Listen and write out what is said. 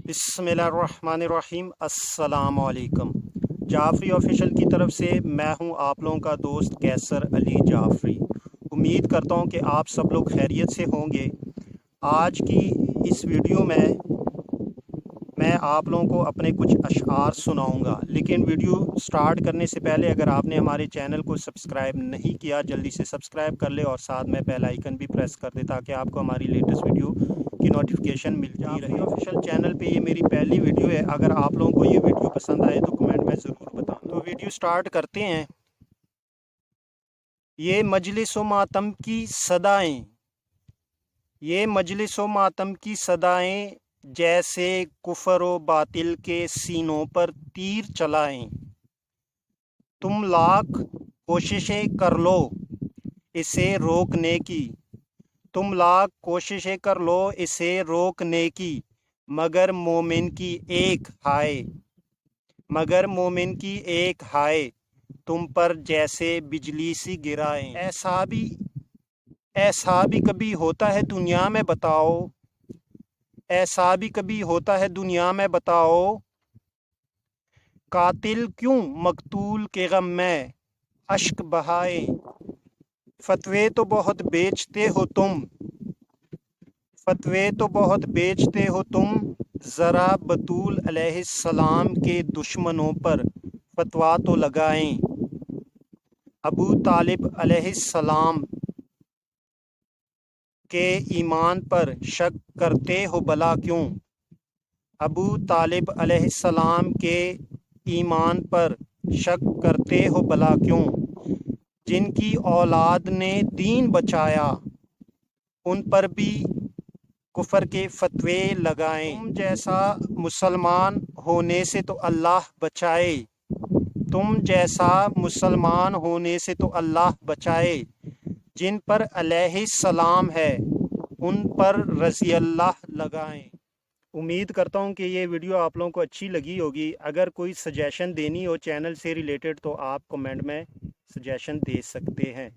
बिस्मिल्लाहिर्रहमानिर्रहीम। अस्सलाम वालेकुम। जाफ़री ऑफिशियल की तरफ से मैं हूं आप लोगों का दोस्त कैसर अली जाफ़री। उम्मीद करता हूं कि आप सब लोग खैरियत से होंगे। आज की इस वीडियो में मैं आप लोगों को अपने कुछ अशआर सुनाऊंगा, लेकिन वीडियो स्टार्ट करने से पहले अगर आपने हमारे चैनल को सब्सक्राइब नहीं किया जल्दी से सब्सक्राइब कर ले और साथ में बेल आइकन भी प्रेस कर दे ताकि आपको हमारी लेटेस्ट वीडियो की नोटिफिकेशन मिलती रहे। ऑफिशियल चैनल पे ये मेरी पहली वीडियो है। अगर आप लोगों को ये वीडियो पसंद आए तो कमेंट में ज़रूर बताएं। तो वीडियो स्टार्ट करते हैं। ये मजलिस व मातम की सदाएं, ये मजलिस व मातम की सदाएं जैसे कुफर व बातिल के सीनों पर तीर चलाएं। तुम लाख कोशिशें कर लो इसे रोकने की, तुम लाख कोशिशें कर लो इसे रोकने की, मगर मोमिन की एक हाय, मगर मोमिन की एक हाय तुम पर जैसे बिजली सी गिराएं। ऐसा भी कभी होता है दुनिया में बताओ, ऐसा भी कभी होता है दुनिया में बताओ, कातिल क्यों मकतूल के गम में अश्क बहाए। फतवे तो बहुत बेचते हो तुम, फतवे तो बहुत बेचते हो तुम, ज़रा बतूल अलैहिस्सलाम के दुश्मनों पर फतवा तो लगाएं। अबू तालिब अलैहिस्सलाम के ईमान पर शक करते हो भला क्यों, अबू तालिब अलैहिस्सलाम के ईमान पर शक करते हो भला क्यों, जिनकी औलाद ने दीन बचाया उन पर भी कुफर के फतवे लगाएं। तुम जैसा मुसलमान होने से तो अल्लाह बचाए, तुम जैसा मुसलमान होने से तो अल्लाह बचाए, जिन पर अलैहिस्सलाम है उन पर रज़ी अल्लाह लगाएं। उम्मीद करता हूँ कि ये वीडियो आप लोगों को अच्छी लगी होगी। अगर कोई सजेशन देनी हो चैनल से रिलेटेड तो आप कमेंट में सजेशन दे सकते हैं।